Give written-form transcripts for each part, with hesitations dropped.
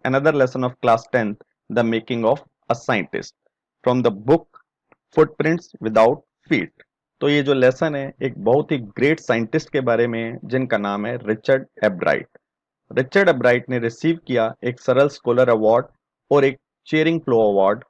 another lesson of class 10th, The Making of a Scientist, from the book Footprints Without Feet. तो ये जो lesson है एक बहुत ही ग्रेट साइंटिस्ट के बारे में है जिनका नाम है रिचर्ड एब्राइट। रिचर्ड एब्राइट ने रिसीव किया एक सरल स्कॉलर अवार्ड और एक चेयरिंग फ्लो अवार्ड।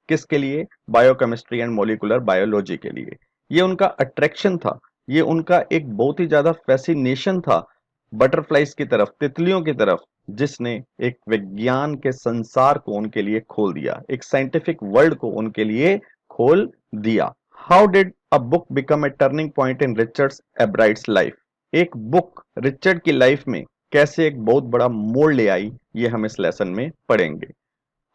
किसके लिए? बायोकेमिस्ट्री एंड मोलिकुलर बायोलॉजी के लिए। ये उनका अट्रैक्शन था, ये उनका एक बहुत ही ज्यादा फैसिनेशन था बटरफ्लाइज की तरफ, तितलियों की तरफ, जिसने एक विज्ञान के संसार को उनके लिए खोल दिया, एक साइंटिफिक वर्ल्ड को उनके लिए खोल दिया। How did a book become a turning point in Richard Ebright's life? एक बुक रिचर्ड की लाइफ में कैसे एक बहुत बड़ा मोड़ ले आई, ये हम इस लेसन में पढ़ेंगे।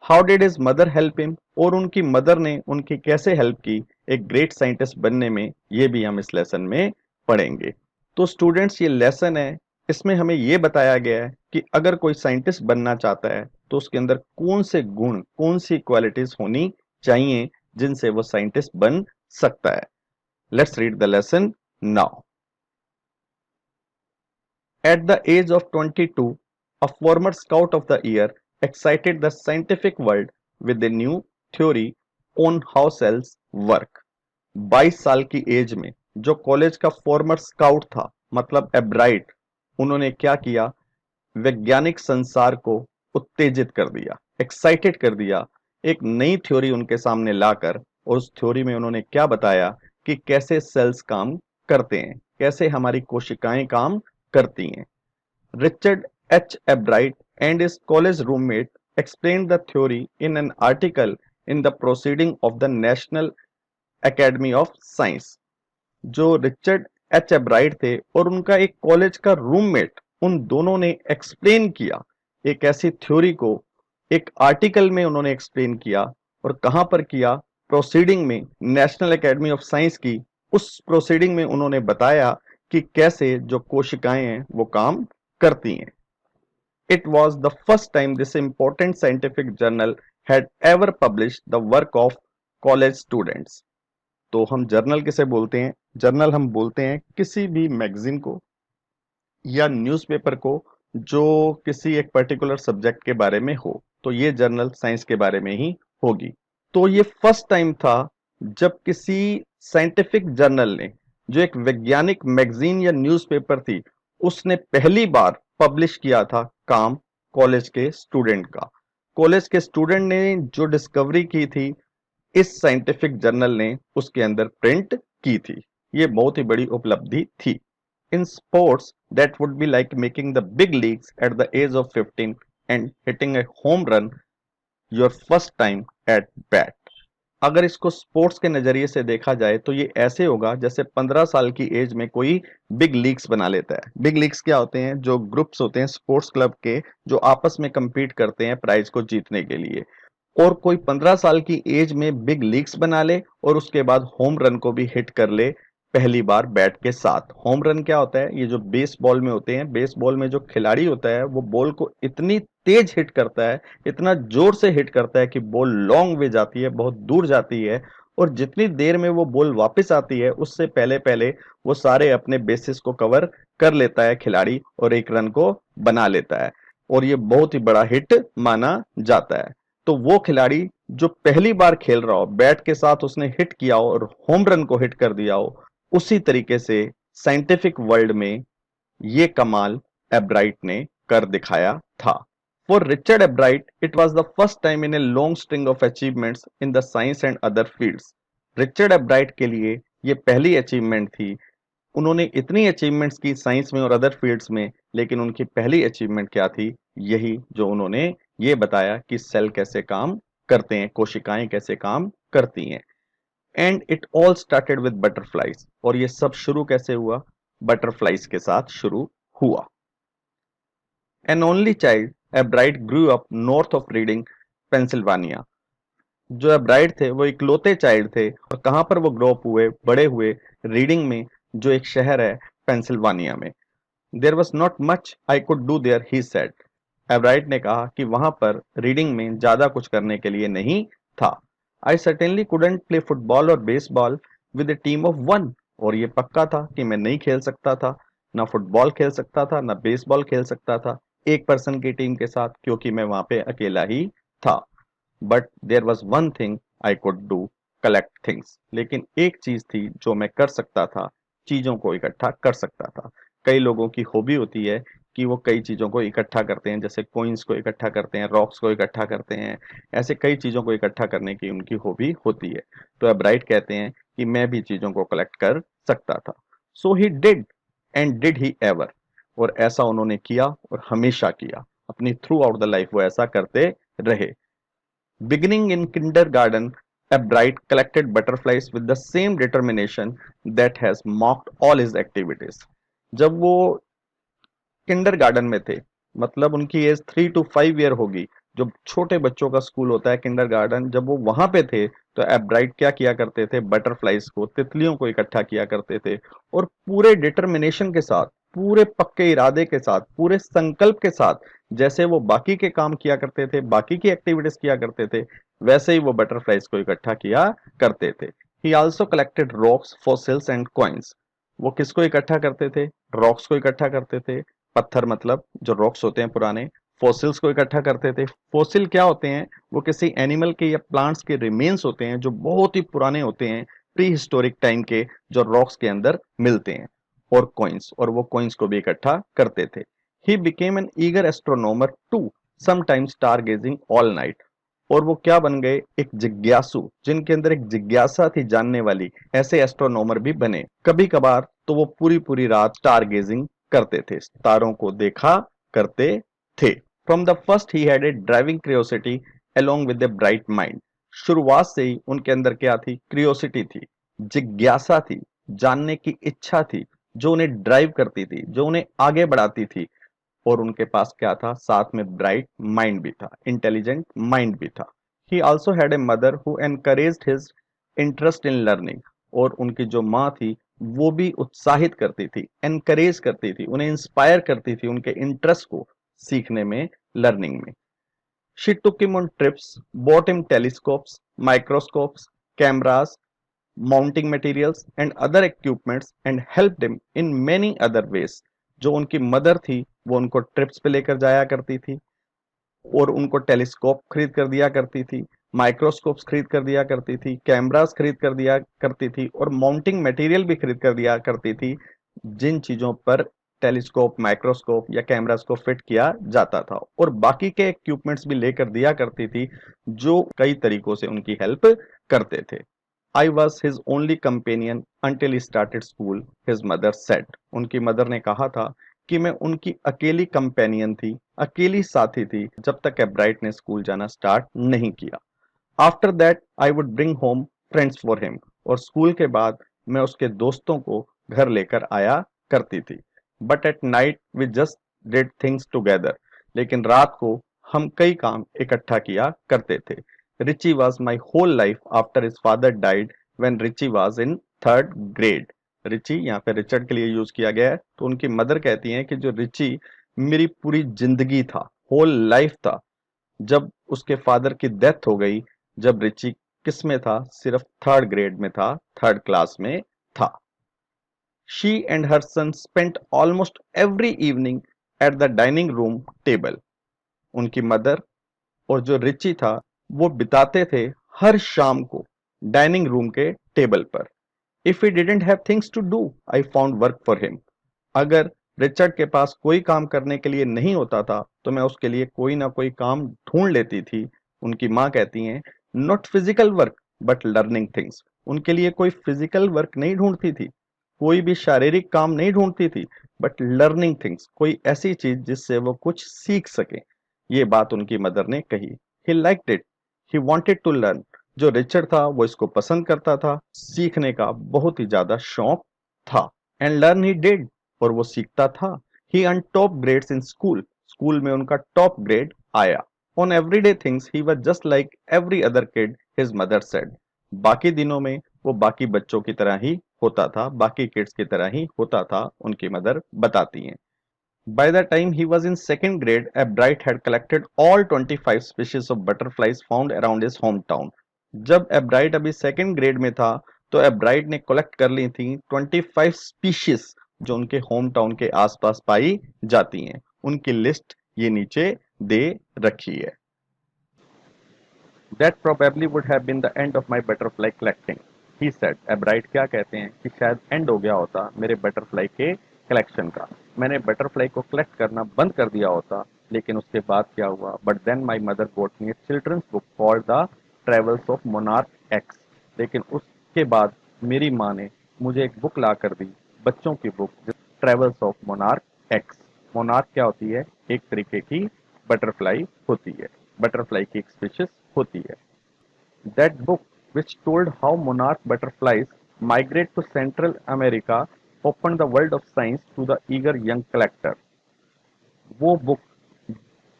How did his mother help him? और उनकी मदर ने उनकी कैसे हेल्प की एक ग्रेट साइंटिस्ट बनने में, ये भी हम इस लेसन में पढ़ेंगे। तो स्टूडेंट्स, ये लेसन है, इसमें हमें ये बताया गया है कि अगर कोई साइंटिस्ट बनना चाहता है तो उसके अंदर कौन से गुण, कौन सी क्वालिटीज होनी चाहिए जिनसे वो साइंटिस्ट बन सकता है। Let's read the lesson now. At the age of 22, a former Scout of the Year excited the scientific world with a new theory on how cells work. 22 साल की एज में जो कॉलेज का फॉर्मर स्काउट था, मतलब एब्राइट, उन्होंने क्या किया? वैज्ञानिक संसार को उत्तेजित कर दिया, एक्साइटेड कर दिया, एक नई थ्योरी उनके सामने लाकर। और उस थ्योरी में उन्होंने क्या बताया कि कैसे सेल्स काम करते हैं, कैसे हमारी कोशिकाएं काम करती हैं। Richard H. Albright and his college roommate explained the theory in an article in the Proceeding of the National Academy of Science। जो रिचर्ड एच एब्राइट थे और उनका एक कॉलेज का रूममेट, उन दोनों ने एक्सप्लेन किया एक ऐसी थ्योरी को, एक आर्टिकल में उन्होंने एक्सप्लेन किया। और कहां पर किया? प्रोसीडिंग में, नेशनल एकेडमी ऑफ साइंस की उस प्रोसीडिंग में उन्होंने बताया कि कैसे जो कोशिकाएं हैं वो काम करती हैं। It was the first time this important scientific journal had ever published the work of college students। तो हम जर्नल किसे बोलते हैं? जर्नल हम बोलते हैं किसी भी मैगजीन को या न्यूज़पेपर को जो किसी एक पर्टिकुलर सब्जेक्ट के बारे में हो। तो ये जर्नल साइंस के बारे में ही होगी। तो ये फर्स्ट टाइम था जब किसी साइंटिफिक जर्नल ने, जो एक वैज्ञानिक मैगजीन या न्यूज़पेपर थी, उसने पहली बार पब्लिश किया था काम कॉलेज के स्टूडेंट का। कॉलेज के स्टूडेंट ने जो डिस्कवरी की थी, इस साइंटिफिक जर्नल ने उसके अंदर प्रिंट की थी। ये बहुत ही बड़ी उपलब्धि थी। In sports, that would be like making the big leagues at the age of 15 and hitting a home run your first time at bat। अगर इसको स्पोर्ट्स के नजरिए से देखा जाए तो ये ऐसे होगा जैसे 15 साल की एज में कोई बिग लीग्स बना लेता है। बिग लीग्स क्या होते हैं? जो ग्रुप्स होते हैं स्पोर्ट्स क्लब के, जो आपस में compete करते हैं प्राइज को जीतने के लिए। और कोई 15 साल की एज में बिग लीग्स बना ले और उसके बाद होम रन को भी हिट कर ले पहली बार बैट के साथ। होम रन क्या होता है? ये जो बेसबॉल में होते हैं, बेसबॉल में जो खिलाड़ी होता है वो बॉल को इतनी तेज हिट करता है, इतना जोर से हिट करता है कि बॉल लॉन्ग वे जाती है, बहुत दूर जाती है। और जितनी देर में वो बॉल वापस आती है उससे पहले पहले वो सारे अपने बेसिस को कवर कर लेता है खिलाड़ी और एक रन को बना लेता है। और ये बहुत ही बड़ा हिट माना जाता है। तो वो खिलाड़ी जो पहली बार खेल रहा हो, बैट के साथ उसने हिट किया हो और होम रन को हिट कर दिया हो, उसी तरीके से साइंटिफिक वर्ल्ड में ये कमाल एब्राइट ने कर दिखाया था। For Richard एब्राइट it was the first time in a long string of achievements in the science and other fields. Richard एब्राइट के लिए ये पहली अचीवमेंट थी। उन्होंने इतनी अचीवमेंट्स की साइंस में और अदर फील्ड्स में, लेकिन उनकी पहली अचीवमेंट क्या थी? यही जो उन्होंने ये बताया कि सेल कैसे काम करते हैं, कोशिकाएं कैसे काम करती हैं। And it all started with butterflies. और ये सब शुरू कैसे हुआ? बटरफ्लाइज के साथ शुरू हुआ। An only child, Ebright grew up north of Reading, Pennsylvania. जो एब्राइट थे वो इकलौते चाइल्ड थे। और कहां पर वो ग्रो अप हुए, बड़े हुए? रीडिंग में, जो एक शहर है पेंसिल्वानिया में। There was not much I could do there, he said. Ebright ने कहा कि वहां पर रीडिंग में ज्यादा कुछ करने के लिए नहीं था। आई सर्टेनली कुडंट प्ले फुटबॉल और baseball with A team of one. और ये पक्का था कि मैं नहीं खेल सकता था, ना फुटबॉल खेल सकता था, ना बेसबॉल खेल सकता था एक पर्सन की टीम के साथ, क्योंकि मैं वहां पे अकेला ही था। But there was one thing I could do, collect things. लेकिन एक चीज थी जो मैं कर सकता था, चीजों को इकट्ठा कर सकता था। कई लोगों की हॉबी होती है कि वो कई चीजों को इकट्ठा करते हैं, जैसे कोइंस को इकट्ठा करते हैं, रॉक्स को इकट्ठा करते हैं। ऐसे कई चीजों को इकट्ठा करने की उनकी हॉबी होती है। तो अब राइट कहते हैं कि मैं भी चीजों को कलेक्ट कर सकता था। So he did, and did he ever. और ऐसा उन्होंने किया और हमेशा किया, अपनी थ्रू आउट द लाइफ वो ऐसा करते रहे। Beginning in kindergarten, Bright collected butterflies with the same determination that has marked all his activities. जब वो किंडरगार्टन में थे, मतलब उनकी एज 3 to 5 ईयर होगी। जो छोटे बच्चों का स्कूल होता है किंडरगार्टन, जब वो वहां पे थे तो एब्राइट क्या किया करते थे, बटरफ्लाइज को, तितलियों को इकट्ठा किया करते थे। और पूरे डिटर्मिनेशन के साथ, पूरे पक्के इरादे के साथ, पूरे संकल्प के साथ, जैसे वो बाकी के काम किया करते थे, बाकी की एक्टिविटीज किया करते थे, वैसे ही वो बटरफ्लाइज को इकट्ठा किया करते थे। He also collected rocks, fossils and coins. वो किसको इकट्ठा करते थे? रॉक्स को इकट्ठा करते थे, पत्थर मतलब जो रॉक्स होते हैं पुराने। फॉसिल्स को इकट्ठा करते थे। फॉसिल क्या होते हैं? वो किसी एनिमल के या प्लांट्स के रिमेन्स होते हैं जो बहुत ही पुराने होते हैं, प्री हिस्टोरिक टाइम के, जो रॉक्स के अंदर मिलते हैं। और कॉइन्स, और वो कॉइन्स को भी इकट्ठा करते थे। He became an eager astronomer too, sometimes star gazing all night. और वो क्या बन गए? एक जिज्ञासु, जिनके अंदर एक जिज्ञासा थी जानने वाली, ऐसे एस्ट्रोनॉमर भी बने। कभी कभार तो वो पूरी पूरी रात स्टार गेजिंग करते थे, तारों को देखा करते थे। From the first he had a driving curiosity along with a bright mind. शुरुआत से ही उनके अंदर क्या थी? क्रियोसिटी थी, जिज्ञासा थी, जानने की इच्छा थी, जो उन्हें ड्राइव करती थी, जो उन्हें आगे बढ़ाती थी। और उनके पास क्या था? साथ में ब्राइट माइंड भी था, इंटेलिजेंट माइंड भी था। He also had a mother who encouraged his interest in learning. और उनकी जो माँ थी वो भी उत्साहित करती थी, एनकरेज करती थी, उन्हें इंस्पायर करती थी उनके इंटरेस्ट को सीखने में, लर्निंग में। She took him on trips, bought him telescopes, microscopes, cameras, mounting materials and other equipments and helped him in many other ways। जो उनकी मदर थी वो उनको ट्रिप्स पे लेकर जाया करती थी, और उनको टेलीस्कोप खरीद कर दिया करती थी, माइक्रोस्कोप्स खरीद कर दिया करती थी, कैमरास खरीद कर दिया करती थी, और माउंटिंग मटेरियल भी खरीद कर दिया करती थी, जिन चीजों पर टेलीस्कोप, माइक्रोस्कोप या कैमरास को फिट किया जाता था। और बाकी के इक्विपमेंट्स भी लेकर दिया करती थी, जो कई तरीकों से उनकी हेल्प करते थे। I was his only companion until he started school, his mother said. उनकी मदर ने कहा था कि मैं उनकी अकेली कंपेनियन थी, अकेली साथी थी, जब तक एब्राइट ने स्कूल जाना स्टार्ट नहीं किया। After that I would bring home friends for him. और स्कूल के बाद मैं उसके दोस्तों को घर लेकर आया करती थी। But at night we just did things together. लेकिन रात को हम कई काम इकट्ठा किया करते थे। Richie was my whole life after his father died when Richie was in third grade. Richie यहाँ पे रिचर्ड के लिए यूज किया गया है। तो उनकी मदर कहती हैं कि जो रिची मेरी पूरी जिंदगी था, होल लाइफ था। जब उसके फादर की डेथ हो गई, जब रिची किस में था? सिर्फ थर्ड ग्रेड में था, थर्ड क्लास में था। She and her son spent almost every evening at the dining room table। उनकी मदर और जो रिची था वो बिताते थे हर शाम को डाइनिंग रूम के टेबल पर। If he didn't have things to do, I found work for him. अगर रिचर्ड के पास कोई काम करने के लिए नहीं होता था तो मैं उसके लिए कोई ना कोई काम ढूंढ लेती थी। उनकी माँ कहती हैं, not physical work but learning things. उनके लिए कोई फिजिकल वर्क नहीं ढूंढती थी, कोई भी शारीरिक काम नहीं ढूंढती थी, बट लर्निंग थिंग्स, कोई ऐसी चीज जिससे वो कुछ सीख सके। ये बात उनकी मदर ने कही। He liked it, he wanted to learn. जो रिचर्ड था वो इसको पसंद करता था, सीखने का बहुत ही ज्यादा शौक था। एंड लर्न ही डिड, और वो सीखता था। He earn top grades in school. School में उनका टॉप ग्रेड आया। On everyday things he was just like every other kid, his mother said. बाकी दिनों में वो बाकी बच्चों की तरह ही होता था, बाकी किड्स की तरह ही होता था, उनकी मदर बताती हैं। By the time he was in second grade, Ebright had collected all 25 species of butterflies found around his hometown। जब एब्राइट अभी सेकंड ग्रेड में था तो एब्राइट ने कलेक्ट कर ली थी 25 स्पीशीज जो उनके होम टाउन के आसपास पाई जाती हैं। उनकी लिस्ट ये नीचे दे रखी है। That probably would have been the end of my butterfly collecting, he said. एब्राइट क्या कहते हैं कि शायद एंड हो गया होता मेरे बटरफ्लाई के कलेक्शन का। मैंने बटरफ्लाई को कलेक्ट करना बंद कर दिया होता, लेकिन उसके बाद क्या हुआ? But then my mother got me a children's book called The travels of monarch X. लेकिन उसके बाद मेरी माँ ने मुझे एक बुक ला कर दी, बच्चों की book, travels of monarch x. Monarch क्या होती है? एक तरीके की बटरफ्लाई होती है, बटरफ्लाई की एक स्पीशीज होती है। That book, which told how monarch butterflies migrate to Central America, opened the world of science to the eager young collector. वो बुक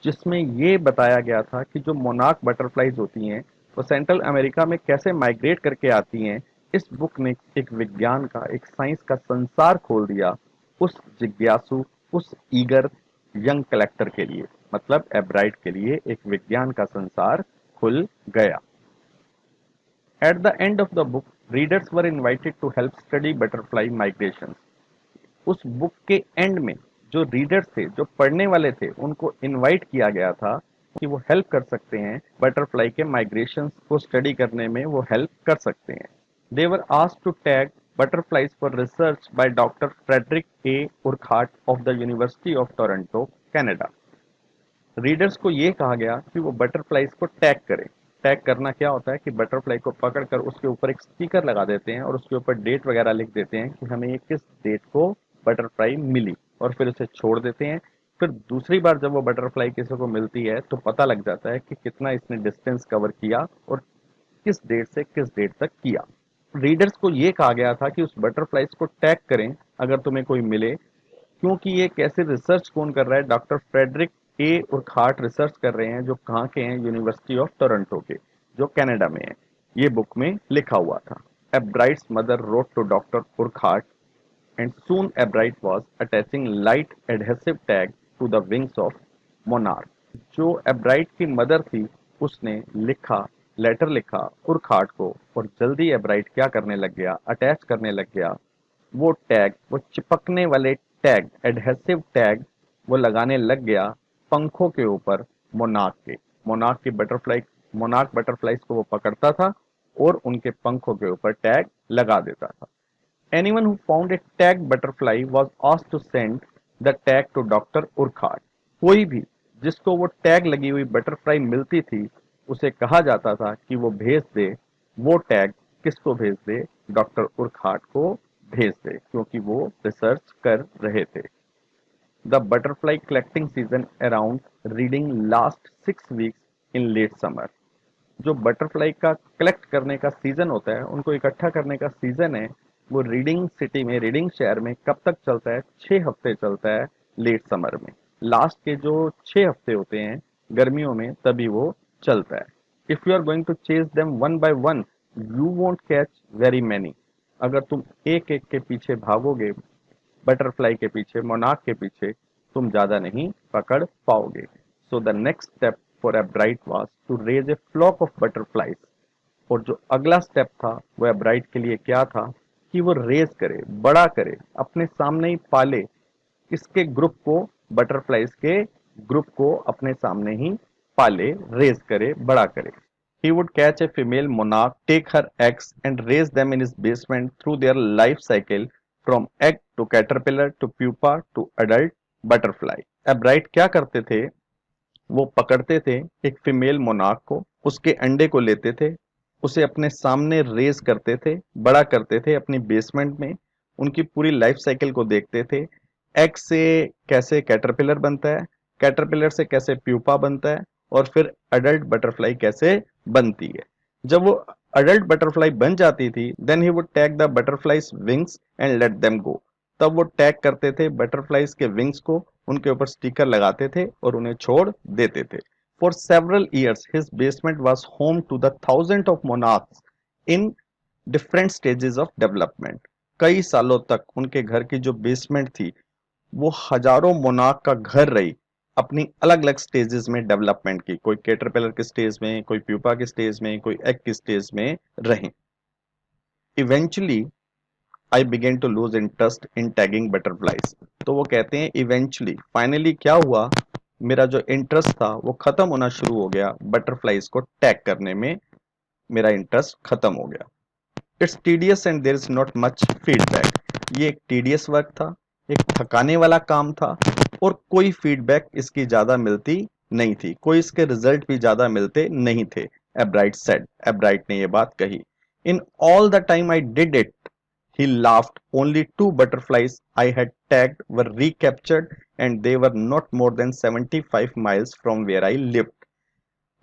जिसमें ये बताया गया था कि जो मोनार्क बटरफ्लाइज होती हैं वो सेंट्रल अमेरिका में कैसे माइग्रेट करके आती हैं, इस बुक ने एक विज्ञान का, एक साइंस का संसार खोल दिया उस जिज्ञासु, उस ईगर यंग कलेक्टर के लिए। मतलब एब्राइट के लिए एक विज्ञान का संसार खुल गया। At the end of the book, readers were invited to help study butterfly migrations. उस बुक के एंड में जो रीडर्स थे, जो पढ़ने वाले थे, उनको इनवाइट किया गया था कि वो हेल्प कर सकते हैं बटरफ्लाई के माइग्रेशन को स्टडी करने में, वो हेल्प कर सकते हैं। They were asked to tag butterflies for research by doctor Frederick A Urquhart of the University of Toronto, Canada. Readers को ये कहा गया कि वो बटरफ्लाइज को टैग करें। टैग करना क्या होता है कि बटरफ्लाई को पकड़कर उसके ऊपर एक स्टिकर लगा देते हैं और उसके ऊपर डेट वगैरह लिख देते हैं कि हमें ये किस डेट को बटरफ्लाई मिली, और फिर उसे छोड़ देते हैं। फिर दूसरी बार जब वो बटरफ्लाई किसी को मिलती है तो पता लग जाता है कि कितना इसने डिस्टेंस कवर किया और किस डेट से किस डेट तक किया। रीडर्स को ये कहा गया था कि उस बटरफ्लाइज को टैग करें अगर तुम्हें कोई मिले, क्योंकि ये कैसे रिसर्च कौन कर रहा है? Doctor Frederick A Urquhart research कर रहे हैं, जो कहाँ के हैं? यूनिवर्सिटी ऑफ टोरंटो के, जो कनाडा में है। ये बुक में लिखा हुआ था। Ebright's mother wrote to doctor Urquhart and soon Ebright was attaching light adhesive tag to the wings of monarch. जो एब्राइट की मदर थी उसने लिखा, लेटर लिखा उर्कहार्ट को, और जल्दी एब्राइट क्या करने लग गया? अटैच करने लग गया वो टैग, वो चिपकने वाले टैग, एडहेसिव टैग वो लगाने लग गया पंखों के ऊपर मोनार्क के। मोनार्क की बटरफ्लाई, मोनार्क बटरफ्लाइज को वो पकड़ता था और उनके पंखों के ऊपर टैग लगा देता था। Anyone who found a tag butterfly was asked to send the tag to doctor Urquhart. कोई भी जिसको वो टैग लगी हुई बटरफ्लाई मिलती थी उसे कहा जाता था कि वो भेज दे वो टैग। किसको भेज दे? डॉक्टर उर्कहार्ट को भेज दे, क्योंकि वो रिसर्च कर रहे थे। The butterfly collecting season around Reading last 6 weeks in late summer. जो बटरफ्लाई का कलेक्ट करने का सीजन होता है, उनको इकट्ठा करने का सीजन है, वो रीडिंग सिटी में, रीडिंग शहर में कब तक चलता है? 6 हफ्ते चलता है लेट समर में। लास्ट के जो 6 हफ्ते होते हैं गर्मियों में, तभी वो चलता है। If you are going to chase them one by one, you won't catch very many. अगर तुम एक एक के पीछे भागोगे, बटरफ्लाई के पीछे, मोनार्क के पीछे, तुम ज्यादा नहीं पकड़ पाओगे। So the next step for Ebright was to raise a flock of butterflies. और जो अगला स्टेप था वो एब्राइट के लिए क्या था? कि वो रेज करे, बड़ा करे, अपने सामने ही पाले। किसके ग्रुप को? बटरफ्लाइज के ग्रुप को अपने सामने ही पाले, रेज करे, बड़ा करे। He would catch a female monarch, take her eggs, and raise them in his basement through their life cycle from egg to caterpillar to pupa to adult butterfly. एब्राइट क्या करते थे? वो पकड़ते थे एक फीमेल मोनार्क को, उसके अंडे को लेते थे, उसे अपने सामने रेज करते थे, बड़ा करते थे अपनी बेसमेंट में, उनकी पूरी लाइफ साइकिल को देखते थे। एग से कैसे कैटरपिलर बनता है, कैटरपिलर से कैसे प्यूपा बनता है, और फिर अडल्ट बटरफ्लाई कैसे बनती है। जब वो अडल्ट बटरफ्लाई बन जाती थी, then he would tag the butterfly's wings and let them go. तब वो टैग करते थे बटरफ्लाईज के विंग्स को, उनके ऊपर स्टिकर लगाते थे और उन्हें छोड़ देते थे। For several years, his basement was home to the thousands of monarchs in different stages of development. कई सालों तक उनके घर की जो बेसमेंट थी वो हजारों मोनार्क का घर रही, अपनी अलग अलग स्टेजेस में डेवलपमेंट की। कोई कैटरपिलर के स्टेज में, कोई प्यूपा के स्टेज में, कोई एग के स्टेज में रहे। Eventually I began to lose interest in tagging butterflies. तो वो कहते हैं इवेंचुअली, फाइनली क्या हुआ मेरा जो इंटरेस्ट था वो खत्म होना शुरू हो गया, बटरफ्लाइज को टैग करने में मेरा इंटरेस्ट खत्म हो गया। It's tedious and there is not much feedback. ये एक टीडियस वर्क था, एक थकाने वाला काम था, और कोई फीडबैक इसकी ज्यादा मिलती नहीं थी, कोई इसके रिजल्ट भी ज्यादा मिलते नहीं थे। एब्राइट सेड, एब्राइट ने ये बात कही। In all the time I did it, he laughed, only two butterflies I had tagged were recaptured and they were not more than 75 miles from where I lived.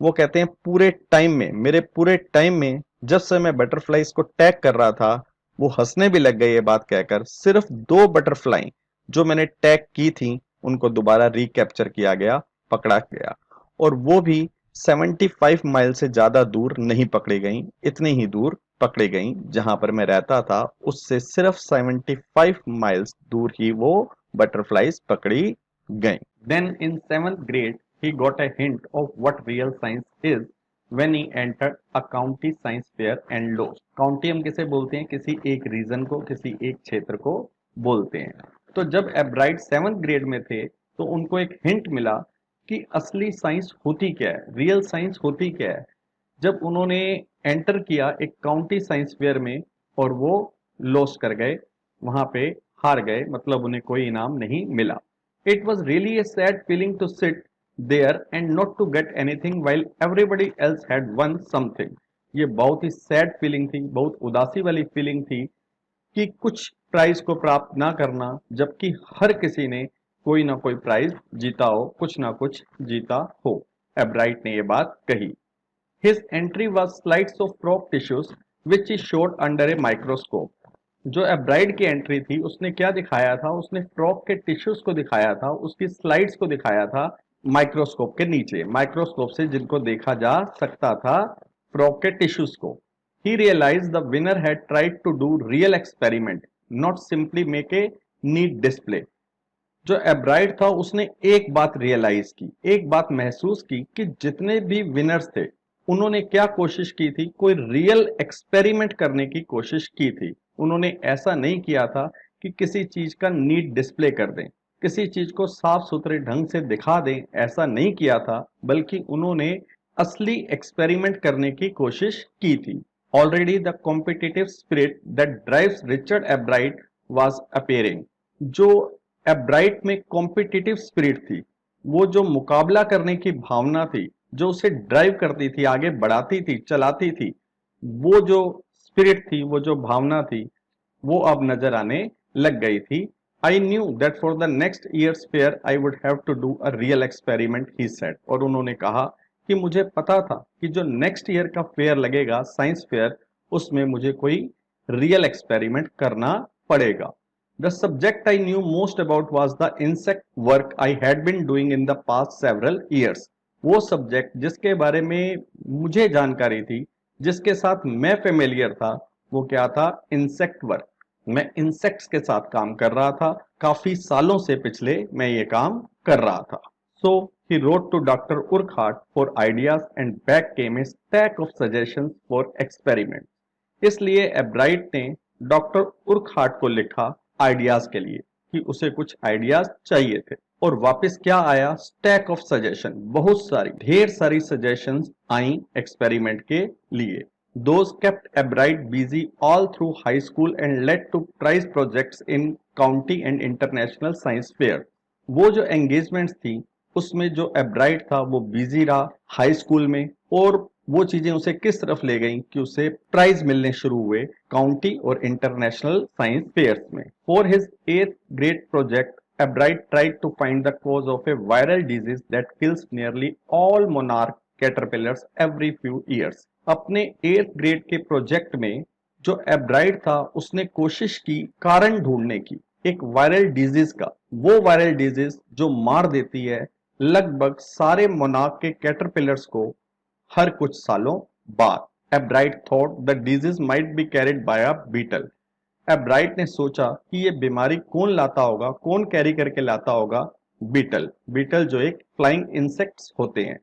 वो कहते हैं पूरे टाइम में, मेरे पूरे टाइम में जब से मैं बटरफ्लाईज को टैग कर रहा था, वो हंसने भी लग गए ये बात कहकर। सिर्फ दो बटरफ्लाई जो मैंने टैग की थी उनको दोबारा रिकैप्चर किया गया, पकड़ा गया, और वो भी 75 माइल से ज्यादा दूर नहीं पकड़ी गई, इतनी ही दूर पकड़ी गई जहां पर मैं रहता था, उससे सिर्फ 75 माइल्स दूर ही वो बटरफ्लाईज पकड़ी गई। Then in 7th grade he got a hint of what real science is when he entered a county science fair and lost. County हम किसे बोलते हैं? किसी एक रीजन को, किसी एक क्षेत्र को बोलते हैं। तो जब एब्राइट 7th ग्रेड में थे तो उनको एक हिंट मिला कि असली साइंस होती क्या है, रियल साइंस होती क्या है, जब उन्होंने एंटर किया एक काउंटी साइंस फेयर में और वो लॉस कर गए, वहां पे हार गए, मतलब उन्हें कोई इनाम नहीं मिला। It was really a sad feeling to sit there and not to get anything while everybody else had won something. ये बहुत ही सैड फीलिंग थी, बहुत उदासी वाली फीलिंग थी कि कुछ प्राइज को प्राप्त ना करना, जबकि हर किसी ने कोई ना कोई प्राइज जीता हो, कुछ ना कुछ जीता हो। एब्राइट ने यह बात कही। His entry was slides of frog tissues which he showed under a microscope. जो एब्राइड की एंट्री थी उसने क्या दिखाया था? उसने फ्रॉग के टिश्यूज को दिखाया था, उसकी स्लाइड्स को दिखाया था माइक्रोस्कोप के नीचे, माइक्रोस्कोप से जिनको देखा जा सकता था फ्रॉग के टिश्यूज को। He realized the winner had tried to do real experiment, not simply make a neat display. जो एब्राइड था उसने एक बात रियलाइज की, एक बात महसूस की कि जितने भी विनर्स थे उन्होंने क्या कोशिश की थी? कोई रियल एक्सपेरिमेंट करने की कोशिश की थी। उन्होंने ऐसा नहीं किया था कि किसी चीज का नीट डिस्प्ले कर दें, किसी चीज को साफ सुथरे ढंग से दिखा दें, ऐसा नहीं किया था, बल्कि उन्होंने असली एक्सपेरिमेंट करने की कोशिश की थी। Already the competitive spirit that drives Richard Ebright was appearing. जो एब्राइट में कॉम्पिटिटिव स्पिरिट थी, वो जो मुकाबला करने की भावना थी, जो उसे ड्राइव करती थी, आगे बढ़ाती थी, चलाती थी, वो जो स्पिरिट थी, वो जो भावना थी, वो अब नजर आने लग गई थी। I knew that for the next year's fair I would have to do a real experiment, he said. और उन्होंने कहा कि मुझे पता था कि जो नेक्स्ट ईयर का फेयर लगेगा, साइंस फेयर, उसमें मुझे कोई रियल एक्सपेरिमेंट करना पड़ेगा। The subject I knew most about was the insect work I had been doing in the past several years. वो सब्जेक्ट जिसके बारे में मुझे जानकारी थी, जिसके साथ मैं फेमिलियर था, वो क्या था? Insect work. मैं इंसेक्ट्स के साथ काम कर रहा था, काफी सालों से पिछले मैं ये काम कर रहा था। So he wrote to Dr. Urquhart for ideas and back came a stack of suggestions for experiments. इसलिए एब्राइट ने डॉक्टर उर्कहार्ट को लिखा आइडियाज के लिए कि उसे कुछ आइडियाज चाहिए थे, और वापस क्या आया? स्टैक ऑफ सजेशन, बहुत सारी, ढेर सारी सजेशंस आई एक्सपेरिमेंट के लिए। Those kept Ebright busy all through high school and led to prize projects in county and international science fair. वो जो एंगेजमेंट्स थी उसमें जो एब्राइट था वो बिजी रहा हाई स्कूल में, और वो चीजें उसे किस तरफ ले गई कि उसे प्राइज मिलने शुरू हुए काउंटी और इंटरनेशनल साइंस फेयर्स में। For his 8th grade project Ebright tried to find the cause of a viral disease that kills nearly all monarch caterpillars every few years. अपने 8th ग्रेड के project में जो एब्राइट था उसने कोशिश की कारण ढूंढने की एक वायरल डिजीज का, वो वायरल डिजीज जो मार देती है लगभग सारे मोनार्क के कैटरपिलर्स को हर कुछ सालों बाद। Ebright thought the disease might be carried by a beetle. Ebright ने सोचा कि ये बीमारी कौन लाता होगा, कौन कैरी करके लाता होगा? बीटल। बीटल जो एक फ्लाइंग इंसेक्ट्स होते हैं।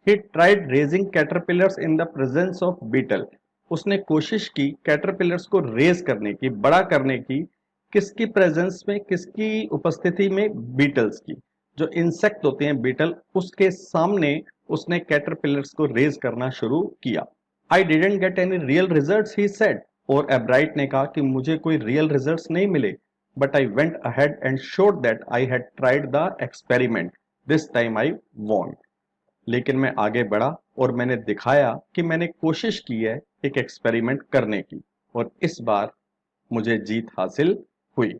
He tried raising caterpillars in the presence of beetle. उसने कोशिश की कैटरपिलर्स को रेज करने की, बड़ा करने की, किसकी प्रेजेंस में, किसकी उपस्थिति में? बीटल्स की। जो इंसेक्ट होते हैं बीटल, उसके सामने उसने कैटरपिलर्स को रेज करना शुरू किया। I didn't get any real results he said, और एब्राइट ने कहा कि मुझे कोई रियल रिजल्ट्स नहीं मिले, but I went ahead and showed that I had tried the experiment, this time I want. लेकिन मैं आगे बढ़ा और मैंने दिखाया कि मैंने कोशिश की है एक एक्सपेरिमेंट करने की, और इस बार मुझे जीत हासिल हुई।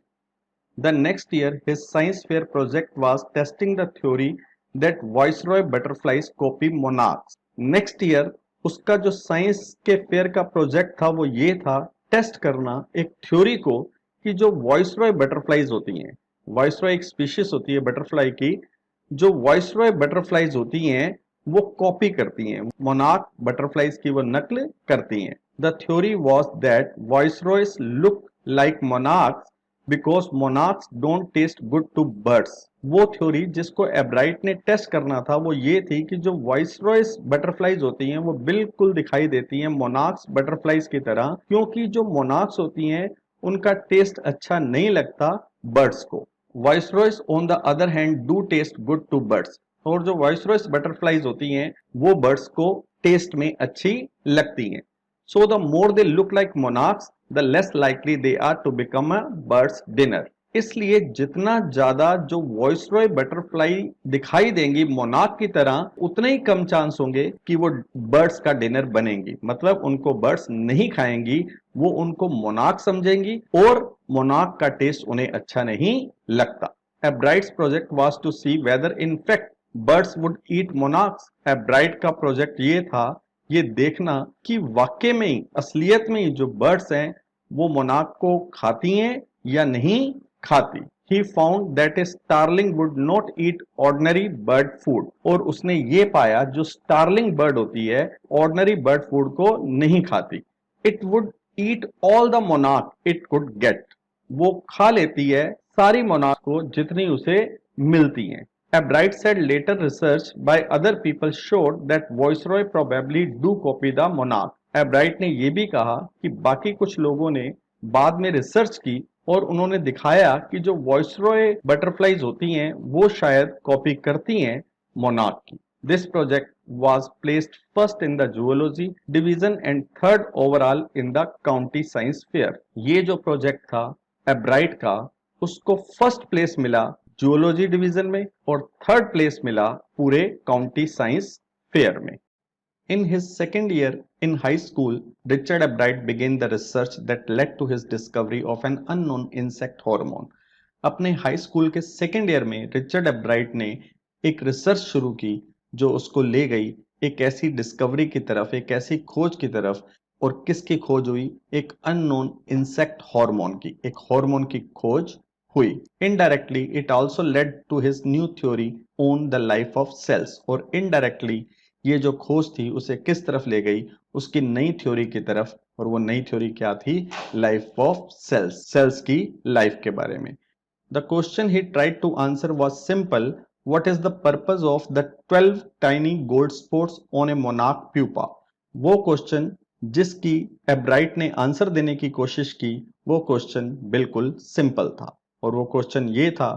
The next year, his science fair project was testing the theory that viceroy butterflies copy monarchs. Next year, उसका जो साइंस के फेयर का प्रोजेक्ट था वो ये था टेस्ट करना एक थ्योरी को कि जो वॉइसरॉय बटरफ्लाईज होती हैं, वॉइसरॉय एक स्पीशीज होती है बटरफ्लाई की, जो वॉइसरॉय बटरफ्लाईज होती हैं वो कॉपी करती हैं, मोनार्क बटरफ्लाईज की वो नकल करती हैं। The theory was that viceroys look like monarchs because monarchs don't taste good to birds. वो थ्योरी जिसको एब्राइट ने टेस्ट करना था वो ये थी कि जो वॉइसरॉयस बटरफ्लाईज होती हैं वो बिल्कुल दिखाई देती हैं मोनार्क्स बटरफ्लाईज की तरह, क्योंकि जो मोनार्क्स होती हैं उनका टेस्ट अच्छा नहीं लगता बर्ड्स को। Viceroys on the other hand do taste good to birds, और जो वॉइसरॉयस बटरफ्लाईज होती हैं वो बर्ड्स को टेस्ट में अच्छी लगती हैं। So the more they look like monarchs, the less likely they are to become a bird's dinner. इसलिए जितना ज्यादा जो वॉइसरॉय बटरफ्लाई दिखाई देंगी मोनार्क की तरह, उतने ही कम चांस होंगे कि वो बर्ड्स का डिनर बनेंगी, मतलब उनको बर्ड्स नहीं खाएंगी, वो उनको मोनार्क समझेंगी और मोनार्क का टेस्ट उन्हें अच्छा नहीं लगता। Ebright's project was to see whether in fact birds would eat monarchs. Ebright का प्रोजेक्ट ये था ये देखना कि वाकई में ही असलियत में ही जो बर्ड्स हैं वो मोनार्क को खाती हैं या नहीं खाती। He found that a starling would not eat ordinary bird food, और उसने ये पाया जो स्टारलिंग बर्ड होती है ऑर्डिनरी बर्ड फूड को नहीं खाती। It would eat all the monarch it could get, वो खा लेती है सारी मोनार्क को जितनी उसे मिलती हैं। Ebright said later research by other people showed that Viceroy probably do copy the monarch. Ebright ने ये भी कहा कि बाकी कुछ लोगों ने बाद में रिसर्च की और उन्होंने दिखाया कि जो वॉइसरॉय बटरफ्लाईज होती हैं वो शायद कॉपी करती हैं मोनार्क की। This project was placed first in the zoology division and third overall in the county science fair. ये जो प्रोजेक्ट था एब्राइट का, उसको फर्स्ट प्लेस मिला जूलॉजी डिवीजन में और थर्ड प्लेस मिला पूरे काउंटी साइंस फेयर में। In his second year in high school, Richard Ebright began the research that led to his discovery of an unknown insect hormone. अपने high school के second year में Richard एब्राइट ने एक research शुरू की जो उसको ले गई एक ऐसी डिस्कवरी की तरफ, एक ऐसी खोज की तरफ। और किसकी खोज हुई? एक अननोन इंसेक्ट हार्मोन की, एक हार्मोन की खोज हुई। Indirectly it also led to his new theory on the life of cells, और इनडायरेक्टली ये जो खोज थी उसे किस तरफ ले गई? उसकी नई थ्योरी की तरफ, और वो नई थ्योरी क्या थी? लाइफ ऑफ सेल्स, सेल्स की लाइफ के बारे में। The question he tried to answer was simple. What is the purpose of the 12 tiny gold spots on a monarch pupa? वो क्वेश्चन जिसकी एब्राइट ने आंसर देने की कोशिश की, वो क्वेश्चन बिल्कुल सिंपल था, और वो क्वेश्चन ये था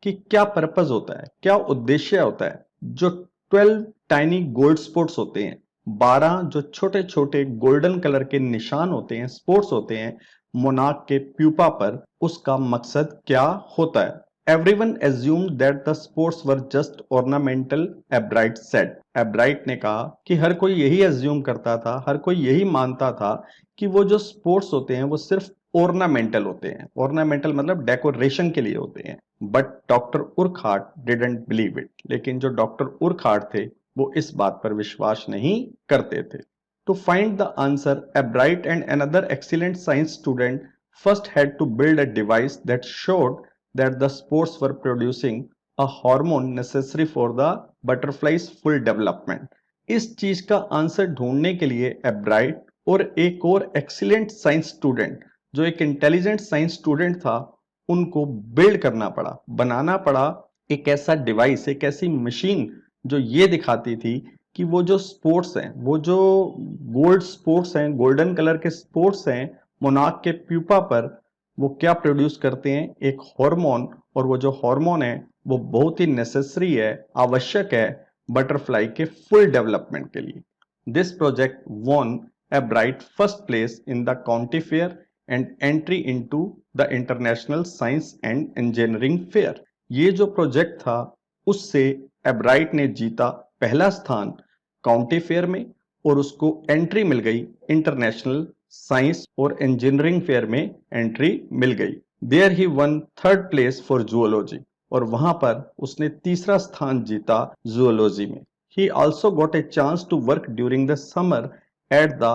कि क्या पर्पस होता है, क्या उद्देश्य होता है जो 12 टाइनी गोल्ड स्पॉट्स होते हैं, 12 जो छोटे छोटे गोल्डन कलर के निशान होते हैं, स्पॉट्स होते हैं मोनार्क के प्यूपा पर, उसका मकसद क्या होता है? Everyone assumed that the sports were just ornamental, Ebright said. Ebright ने कहा कि हर कोई यही एज्यूम करता था, हर कोई यही मानता था कि वो जो स्पोर्ट्स होते हैं वो सिर्फ ऑर्नामेंटल होते हैं। ऑर्नामेंटल मतलब डेकोरेशन के लिए होते हैं। But doctor Urquhart didn't believe it, लेकिन जो डॉक्टर उर्कहार्ट थे वो इस बात पर विश्वास नहीं करते थे। To find the answer, Ebright and another excellent science student first had to build a device that showed that the spores were producing a hormone necessary for the butterfly's full development. इस चीज का answer ढूंढने के लिए एब्राइट और एक और excellent science student, जो एक इंटेलिजेंट साइंस स्टूडेंट था, उनको बिल्ड करना पड़ा, बनाना पड़ा एक ऐसा डिवाइस, एक ऐसी मशीन जो ये दिखाती थी कि वो जो स्पोर्ट्स हैं, वो जो गोल्ड स्पोर्ट्स हैं, गोल्डन कलर के स्पोर्ट्स हैं मोनार्क के प्यूपा पर, वो क्या प्रोड्यूस करते हैं? एक हार्मोन, और वो जो हार्मोन है वो बहुत ही नेसेसरी है, आवश्यक है बटरफ्लाई के फुल डेवलपमेंट के लिए। This project won a bright first place in the county fair and entry into the international science and engineering fair। ये जो प्रोजेक्ट था उससे एब्राइट ने जीता पहला स्थान काउंटी फेयर में और उसको एंट्री मिल गई इंटरनेशनल साइंस और इंजीनियरिंग फेयर में एंट्री मिल गई। There he won third place for zoology और वहां पर उसने तीसरा स्थान जीता जूलॉजी में। He also got a chance to work during the summer at the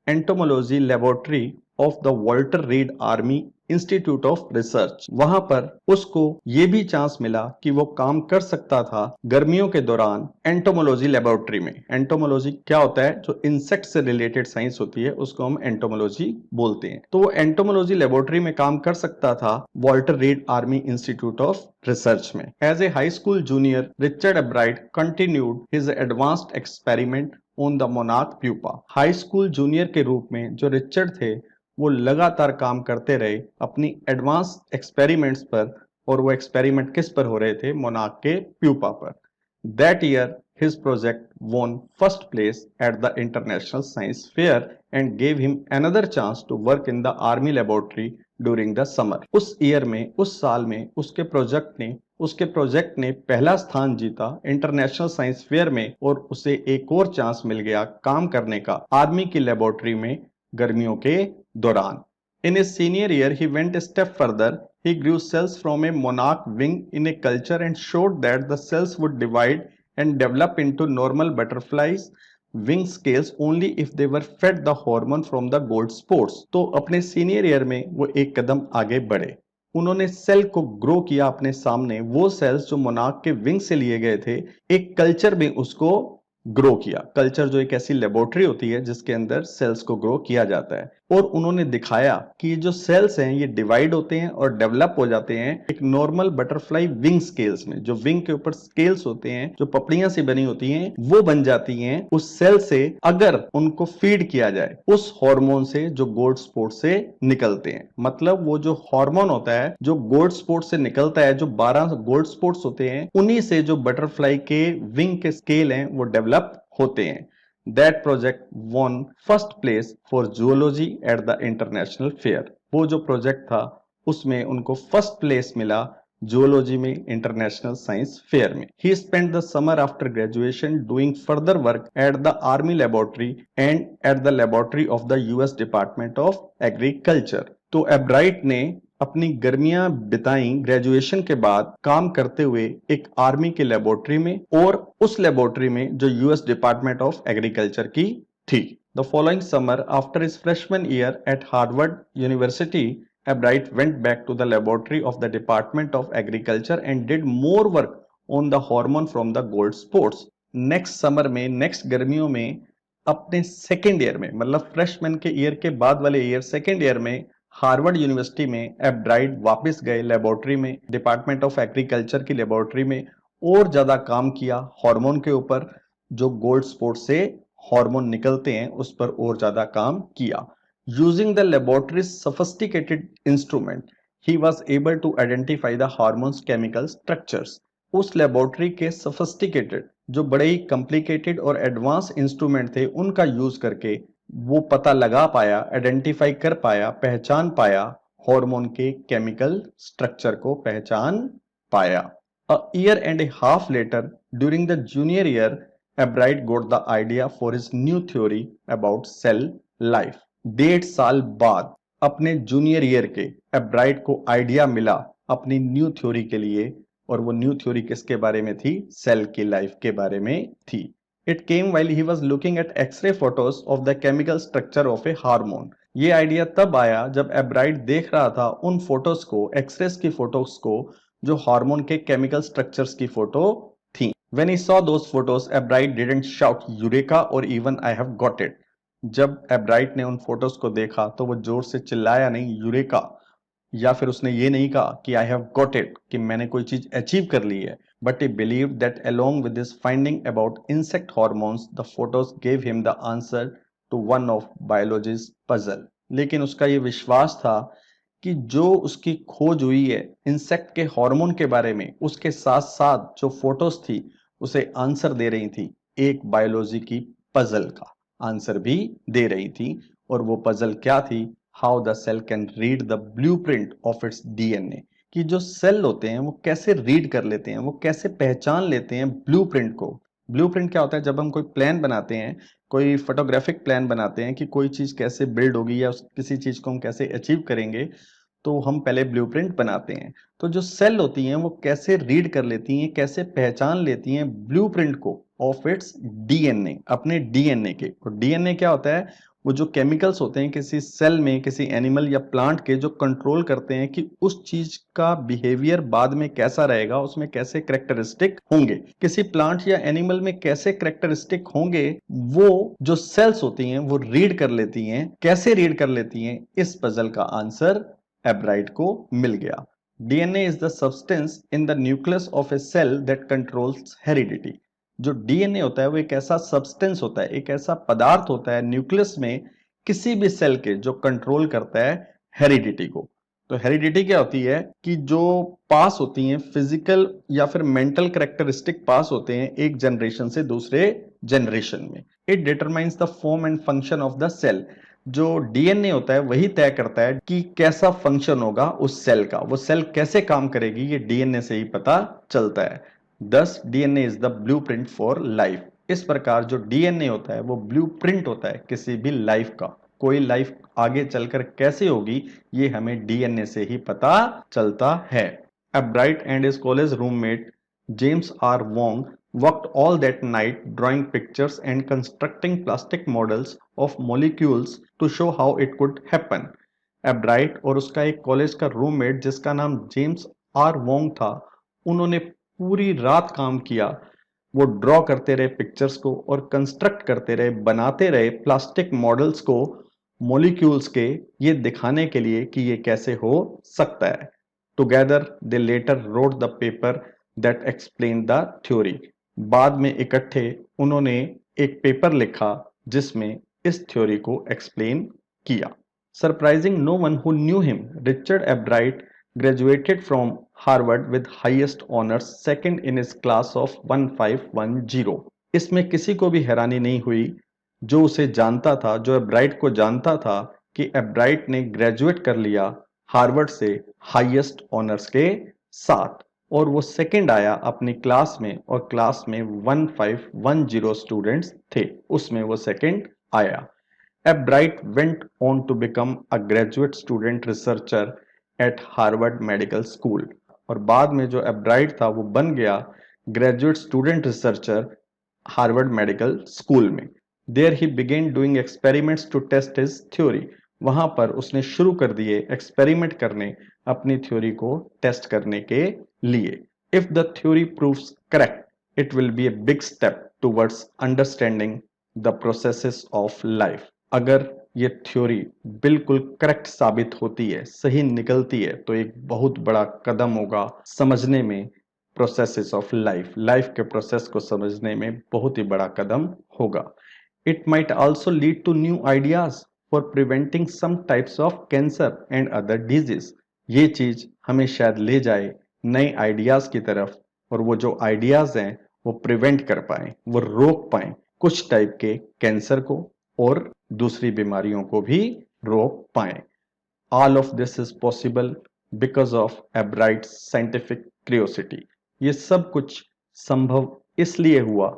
entomology laboratory of the Walter Reed Army institute of research. वहां पर उसको ये भी चांस मिला कि वो काम कर सकता था गर्मियों के दौरान एंटोमोलॉजी लेबोरेटरी में। एंटोमोलॉजी क्या होता है? जो इंसेक्ट से रिलेटेड साइंस होती है उसको हम एंटोमोलॉजी बोलते हैं। तो वो एंटोमोलॉजी लेबोरेटरी में काम कर सकता था Walter Reed Army Institute of Research में। As a high school junior Richard Ebright continued his advanced experiment on the monarch pupa. High school junior के रूप में जो रिचर्ड थे वो लगातार काम करते रहे अपनी एडवांस एक्सपेरिमेंट्स पर। और वो एक्सपेरिमेंट किस पर हो रहे थे? मोनार्क के प्यूपा पर। That year his project won first place at the International Science Fair and gave him another chance to work in the army laboratory during the summer। उस ईयर में, उस साल में उसके प्रोजेक्ट ने पहला स्थान जीता इंटरनेशनल साइंस फेयर में और उसे एक और चांस मिल गया काम करने का आर्मी की लेबोरेटरी में गर्मियों के दौरान। In his senior year, he went a step further. He grew cells from a monarch wing in a culture and showed that the cells would divide and develop into normal butterflies wing scales only if they were fed the hormone from the gold spores। तो अपने senior year में वो एक कदम आगे बढ़े। उन्होंने cell को grow किया अपने सामने। वो सेल्स जो मोनार्क के विंग से लिए गए थे एक कल्चर में उसको ग्रो किया। कल्चर जो एक ऐसी लेबोरेटरी होती है जिसके अंदर सेल्स को ग्रो किया जाता है। और उन्होंने दिखाया कि ये जो सेल्स हैं ये डिवाइड होते हैं और डेवलप हो जाते हैं एक नॉर्मल बटरफ्लाई विंग स्केल्स में। जो विंग के ऊपर स्केल्स होते हैं, जो पपड़ियां सी बनी होती हैं, वो बन जाती हैं उस सेल से अगर उनको फीड किया जाए उस हार्मोन से जो गोल्ड स्पॉट से निकलते हैं। मतलब वो जो हार्मोन होता है जो गोल्ड स्पॉट से निकलता है, जो 12 गोल्ड स्पॉट्स होते हैं, उन्हीं से जो बटरफ्लाई के विंग के स्केल हैं वो डेवलप होते हैं। That project won first place for zoology at the international fair। वो जो प्रोजेक्ट था उसमें उनको फर्स्ट प्लेस मिला zoology में इंटरनेशनल साइंस फेयर में। He spent the summer after graduation doing further work at the army laboratory and at the laboratory of the US Department of Agriculture। तो एब्राइट ने अपनी गर्मियां बिताई ग्रेजुएशन के बाद काम करते हुए एक आर्मी के लेबोरेटरी में और उस लेबोरेटरी में जो यूएस डिपार्टमेंट ऑफ एग्रीकल्चर की थी। The following summer after his freshman year at Harvard University Ebright went back to the laboratory of the department of agriculture and did more work on the hormone from the gold spots. Next summer में, next गर्मियों में अपने second year में, मतलब freshman के year के बाद वाले ईयर सेकेंड ईयर में हार्वर्ड यूनिवर्सिटी में एब्राइट वापस गए लेबोरेटरी में, डिपार्टमेंट ऑफ एग्रीकल्चर की लेबोरेटरी में और ज्यादा काम किया हार्मोन के ऊपर। जो गोल्ड स्पॉट से हार्मोन निकलते हैं उस पर और ज्यादा काम किया। Using the laboratory sophisticated instrument he was able to identify the hormone's chemical structures. उस लेबोरेटरी के सोफिस्टिकेटेड, जो बड़े ही कॉम्प्लिकेटेड और एडवांस इंस्ट्रूमेंट थे, उनका यूज करके वो पता लगा पाया, आइडेंटिफाई कर पाया, पहचान पाया हार्मोन के केमिकल स्ट्रक्चर को पहचान पाया। A year and a half later during the junior year Ebright got the idea for his new theory about cell life. 1.5 साल बाद अपने जूनियर ईयर के एब्राइट को आइडिया मिला अपनी न्यू थ्योरी के लिए। और वो न्यू थ्योरी किसके बारे में थी? सेल की लाइफ के बारे में थी। It came while he was looking at X-ray photos of the chemical structure of a hormone। ये आइडिया तब आया जब एब्राइट देख रहा था उन फोटोज को, एक्सरेस की फोटोज को, जो हार्मोन के केमिकल स्ट्रक्चर्स की फोटो थी। When he saw those photos, एब्राइट didn't shout Eureka or even I have got it। जब एब्राइट ने उन फोटोज को देखा तो वो जोर से चिल्लाया नहीं यूरेका, या फिर उसने ये नहीं कहा कि आई हैव गॉट इट, कि मैंने कोई चीज अचीव कर ली है। But he believed that along with this finding about insect hormones the photos gave him the answer to one of biology's puzzle. लेकिन उसका ये विश्वास था कि जो उसकी खोज हुई है इंसेक्ट के हार्मोन के बारे में, उसके साथ साथ जो फोटोज थी उसे आंसर दे रही थी, एक बायोलॉजी की पजल का आंसर भी दे रही थी। और वो पजल क्या थी? How the cell can read the blueprint of its DNA, कि जो सेल होते हैं वो कैसे रीड कर लेते हैं, वो कैसे पहचान लेते हैं ब्लूप्रिंट को। ब्लूप्रिंट क्या होता है? जब हम कोई प्लान बनाते हैं, कोई फोटोग्राफिक प्लान बनाते हैं कि कोई चीज कैसे बिल्ड होगी या किसी चीज को हम कैसे अचीव करेंगे, तो हम पहले ब्लूप्रिंट बनाते हैं। तो जो सेल होती हैं वो कैसे रीड कर लेती हैं, कैसे पहचान लेती हैं ब्लूप्रिंट को ऑफ इट्स डीएनए, अपने डीएनए के। और डीएनए क्या होता है? वो जो केमिकल्स होते हैं किसी सेल में, किसी एनिमल या प्लांट के, जो कंट्रोल करते हैं कि उस चीज का बिहेवियर बाद में कैसा रहेगा, उसमें कैसे करेक्टरिस्टिक होंगे, किसी प्लांट या एनिमल में कैसे करेक्टरिस्टिक होंगे, वो जो सेल्स होती हैं वो रीड कर लेती हैं। कैसे रीड कर लेती हैं? इस पजल का आंसर एब्राइट को मिल गया। DNA is the substance in the nucleus of a cell that controls heredity. जो डीएनए होता है वो एक ऐसा सब्सटेंस होता है, एक ऐसा पदार्थ होता है न्यूक्लियस में किसी भी सेल के, जो कंट्रोल करता है हेरिडिटी को। तो हेरिडिटी क्या होती है? कि जो पास होती हैं फिजिकल या फिर मेंटल करेक्टरिस्टिक पास होते हैं एक जनरेशन से दूसरे जनरेशन में। It determines the form and function of the cell. जो डीएनए होता है वही तय करता है कि कैसा फंक्शन होगा उस सेल का, वो सेल कैसे काम करेगी, ये डीएनए से ही पता चलता है। दस DNA is the blueprint for life. इस प्रकार जो डीएनए होता है वो ब्लूप्रिंट होता है किसी भी लाइफ का। कोई लाइफ आगे चलकर कैसे होगी ये हमें डीएनए से ही पता चलता है। A bright and his college roommate James R. Wong worked all that night drawing pictures and constructing plastic models of molecules to show how it could happen. एब्राइट और उसका एक कॉलेज का रूममेट जिसका नाम जेम्स आर वोंग था, उन्होंने पूरी रात काम किया। वो ड्रॉ करते रहे पिक्चर्स को और कंस्ट्रक्ट करते रहे, बनाते रहे प्लास्टिक मॉडल्स को मॉलिक्यूल्स के, ये दिखाने के लिए कि ये कैसे हो सकता है। Together they letter wrote the paper that explain the theory. बाद में इकट्ठे उन्होंने एक पेपर लिखा जिसमें इस थ्योरी को एक्सप्लेन किया। Surprising no one who knew him, Richard Albright graduated from Harvard with highest honors, second in his class of 1510। इसमें किसी को भी हैरानी नहीं हुई जो उसे जानता था, जो एब्राइट को जानता था, कि एब्राइट ने ग्रेजुएट कर लिया हार्वर्ड से हाईएस्ट ऑनर्स के साथ, और वो सेकंड आया अपनी क्लास में, और क्लास में 1510 स्टूडेंट्स थे, उसमें वो सेकंड आया। Albright went on to become a graduate student researcher at Harvard Medical School। और बाद में जो एब्राइट था वो बन गया graduate student researcher Harvard Medical School में। There he began doing experiments to test his theory. वहां पर उसने शुरू कर दिए एक्सपेरिमेंट करने, अपनी थ्योरी को टेस्ट करने के लिए। If the theory proves correct it will be a big step towards understanding the processes of life. अगर ये थ्योरी बिल्कुल करेक्ट साबित होती है, सही निकलती है, तो एक बहुत बड़ा कदम होगा समझने में प्रोसेसेस ऑफ लाइफ, लाइफ के प्रोसेस को समझने में बहुत ही बड़ा कदम होगा। It might also lead to new ideas for preventing some types of cancer and other disease. ये चीज हमें शायद ले जाए नए आइडियाज की तरफ, और वो जो आइडियाज हैं वो प्रिवेंट कर पाए, वो रोक पाए कुछ टाइप के कैंसर को और दूसरी बीमारियों को भी रोक पाए। All of this is possible because of एब्राइट scientific curiosity. ये सब कुछ संभव इसलिए हुआ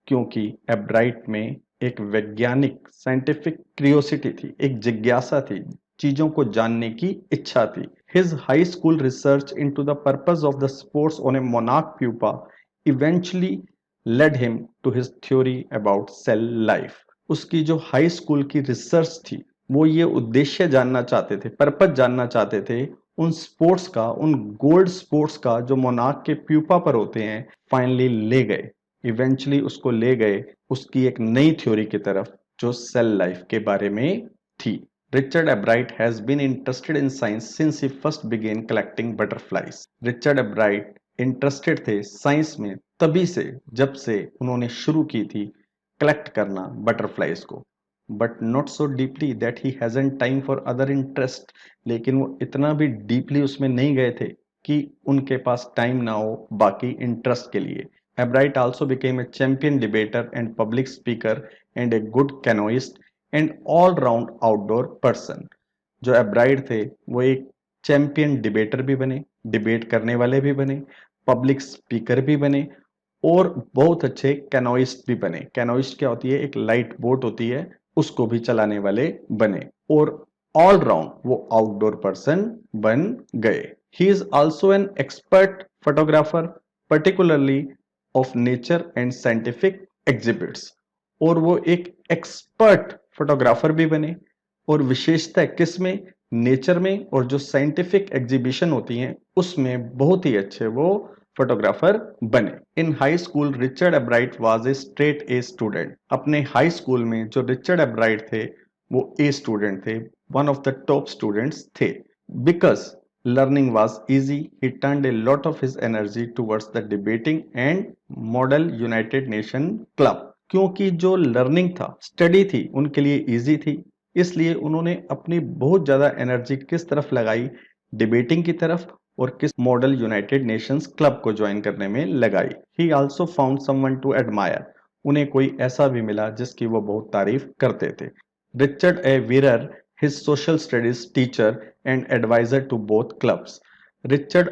क्योंकि एब्राइट में एक वैज्ञानिक साइंटिफिक क्यूरियोसिटी थी, एक जिज्ञासा थी, चीजों को जानने की इच्छा थी। His high school research into the purpose of the spots on a monarch pupa eventually led him to his theory about cell life. उसकी जो हाई स्कूल की रिसर्च थी वो ये उद्देश्य जानना चाहते थे, पर्पस जानना चाहते थे उन स्पोर्ट्स का, उन गोल्ड स्पोर्ट्स का जो मोनार्क के प्यूपा पर होते हैं, फाइनली ले गए, इवेंचुअली उसको ले गए उसकी एक नई थ्योरी की तरफ जो सेल लाइफ के बारे में थी। Richard Ebright has been interested in science since he first began collecting butterflies. Richard Ebright interested थे साइंस में तभी से जब से उन्होंने शुरू की थी कलेक्ट करना बटरफ्लाइज को। But not so deeply that he hasn't time for other interest, लेकिन वो इतना भी डीपली उसमें नहीं गए थे कि उनके पास टाइम ना हो बाकी इंटरेस्ट के लिए। एब्राइट also became a champion debater and public speaker and a good canoeist and all round outdoor person. जो एब्राइड थे वो एक चैंपियन डिबेटर भी बने, डिबेट करने वाले भी बने, पब्लिक स्पीकर भी बने और बहुत अच्छे कैनोइस्ट भी बने। कैनोइस्ट क्या होती है? एक लाइट बोट होती है, उसको भी चलाने वाले बने और ऑल राउंड वो आउटडोर पर्सन बन गए। He is also an expert photographer particularly of nature and scientific exhibits. और वो एक एक्सपर्ट फोटोग्राफर भी बने और विशेषता किस में? नेचर में, और जो साइंटिफिक एग्जीबिशन होती हैं उसमें बहुत ही अच्छे वो फोटोग्राफर बने। In high school Richard Ebright was a straight A student. अपने हाई स्कूल में जो रिचर्ड एब्राइट थे वो ए स्टूडेंट थे, one of the top students थे। Because learning was easy, he turned a lot of his energy towards the debating and Model United Nation Club। क्योंकि जो learning था, study थी, उनके लिए इजी थी, इसलिए उन्होंने अपनी बहुत ज्यादा एनर्जी किस तरफ लगाई? डिबेटिंग की तरफ और किस मॉडल यूनाइटेड नेशंस क्लब को ज्वाइन करने में लगाई। He also found someone to admire. उन्हें कोई ऐसा भी मिला जिसकी वो बहुत तारीफ करते थे। Richard A Weiherer, his social studies teacher and advisor to both clubs। Richard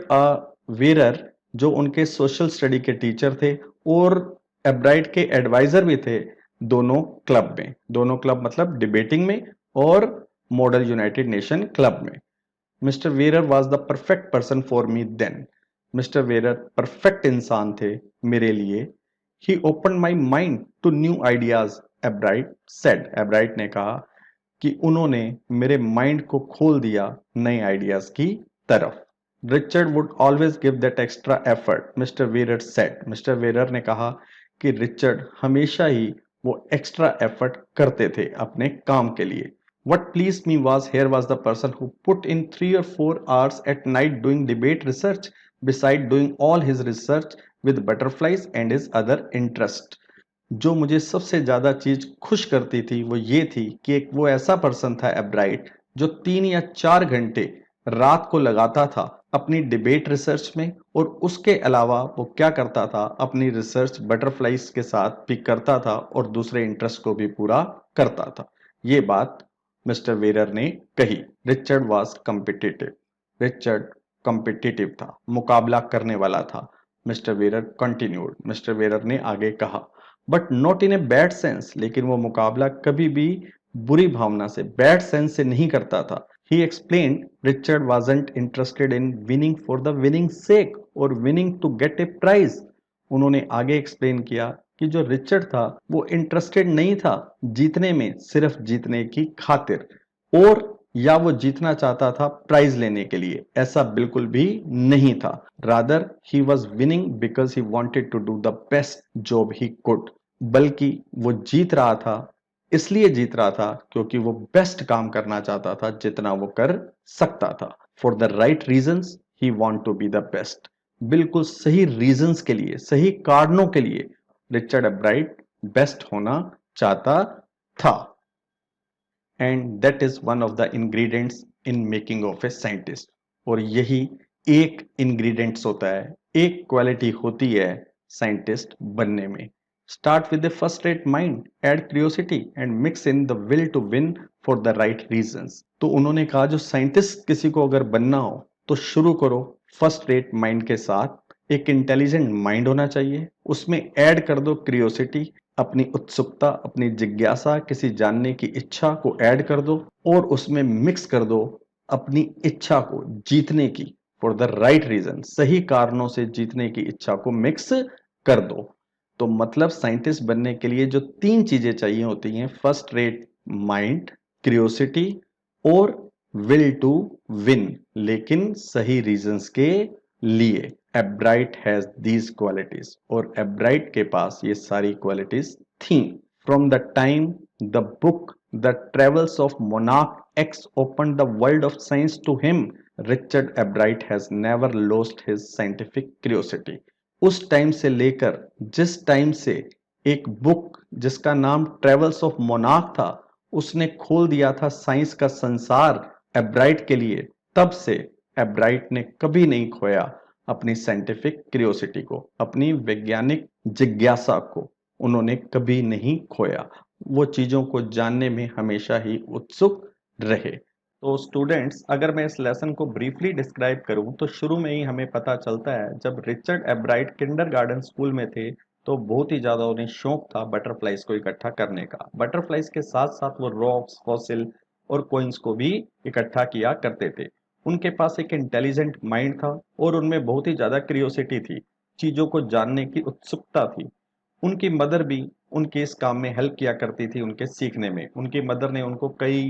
Weiherer जो उनके सोशल स्टडी के टीचर थे और एब्राइट के एडवाइजर भी थे दोनों क्लब में। दोनों क्लब मतलब डिबेटिंग में और मॉडल यूनाइटेड नेशन क्लब में। Mr Weiherer was the perfect person for me then. Mr Weiherer perfect इंसान थे मेरे लिए। He open my mind to new ideas, Ebright said. Ebright ने कहा कि उन्होंने मेरे माइंड को खोल दिया नए आइडियाज की तरफ। Richard would always give that extra effort, Mr Weiherer said. Mr Weiherer ने कहा कि रिचर्ड हमेशा ही वो एक्स्ट्रा एफर्ट करते थे अपने काम के लिए। What pleased me was here was the person who put in 3 or 4 hours at night doing debate research, beside doing all his research with butterflies and his other interest। जो मुझे सबसे ज्यादा चीज खुश करती थी वो ये थी कि एक वो ऐसा पर्सन था एब्राइट जो 3 या 4 घंटे रात को लगाता था अपनी डिबेट रिसर्च में, और उसके अलावा वो क्या करता था? अपनी रिसर्च बटरफ्लाइज के साथ भी करता था और दूसरे इंटरेस्ट को भी पूरा करता था। ये बात मिस्टर वेरर ने कही। Richard was competitive. Richard competitive था, मुकाबला करने वाला था। Mr Weiherer continued. Mr Weiherer ने आगे कहा, but not in a bad sense. लेकिन वो मुकाबला कभी भी बुरी भावना से, बैड सेंस से नहीं करता था। He explain Richard wasn't interested in winning for the winning sake और winning to get a prize. उन्होंने आगे एक्सप्लेन किया कि जो रिचर्ड था वो इंटरेस्टेड नहीं था जीतने में सिर्फ जीतने की खातिर, और या वो जीतना चाहता था प्राइज लेने के लिए, ऐसा बिल्कुल भी नहीं था। Rather he was winning because he wanted to do the best job he could. बल्कि वो जीत रहा था, इसलिए जीत रहा था क्योंकि वो बेस्ट काम करना चाहता था जितना वो कर सकता था। For the right reasons he want to be the best. बिल्कुल सही रीजंस के लिए, सही कारणों के लिए रिचर्ड एब्राइट बेस्ट होना चाहता था। And that is one of the ingredients in making of a scientist. और यही एक इंग्रेडिएंट्स होता है, एक क्वालिटी होती है साइंटिस्ट बनने में। Start with the first rate mind, add curiosity and mix in the will to win for the right reasons. तो उन्होंने कहा जो साइंटिस्ट किसी को अगर बनना हो तो शुरू करो फर्स्ट रेट माइंड के साथ। एक इंटेलिजेंट माइंड होना चाहिए, उसमें ऐड कर दो क्यूरियोसिटी, अपनी उत्सुकता, अपनी जिज्ञासा, किसी जानने की इच्छा को ऐड कर दो, और उसमें मिक्स कर दो अपनी इच्छा को जीतने की, फॉर द राइट रीजन, सही कारणों से जीतने की इच्छा को मिक्स कर दो। तो मतलब साइंटिस्ट बनने के लिए जो 3 चीजें चाहिए होती हैं, फर्स्ट रेट माइंड, क्यूरियोसिटी और विल टू विन, लेकिन सही रीजंस के लिए। एब्राइट हैज दीज क्वालिटीज, और एब्राइट के पास ये सारी क्वालिटीज थी। From the time the book the travels of monarch X open the world of science to him, Richard Ebright has never lost his scientific curiosity. उस टाइम से लेकर जिस टाइम से एक बुक जिसका नाम ट्रेवल्स ऑफ मोनार्क था उसने खोल दिया था साइंस का संसार एब्राइट के लिए, तब से एब्राइट ने कभी नहीं खोया अपनी साइंटिफिक क्यूरियोसिटी को, अपनी वैज्ञानिक जिज्ञासा को उन्होंने कभी नहीं खोया। वो चीजों को जानने में हमेशा ही उत्सुक रहे। तो स्टूडेंट्स, अगर मैं इस लेसन को ब्रीफली डिस्क्राइब करूं तो शुरू में ही हमें पता चलता है, जब रिचर्ड एब्राइट किंडरगार्टन स्कूल में थे तो बहुत ही ज्यादा उन्हें शौक था बटरफ्लाइज को इकट्ठा करने का। बटरफ्लाइज के साथ साथ वो रॉक्स, फॉसिल और कोइंस को भी इकट्ठा किया करते थे। उनके पास एक इंटेलिजेंट माइंड था और उनमें बहुत ही ज्यादा क्यूरियोसिटी थी, चीजों को जानने की उत्सुकता थी। उनकी मदर भी उनके इस काम में हेल्प किया करती थी, उनके सीखने में। उनकी मदर ने उनको कई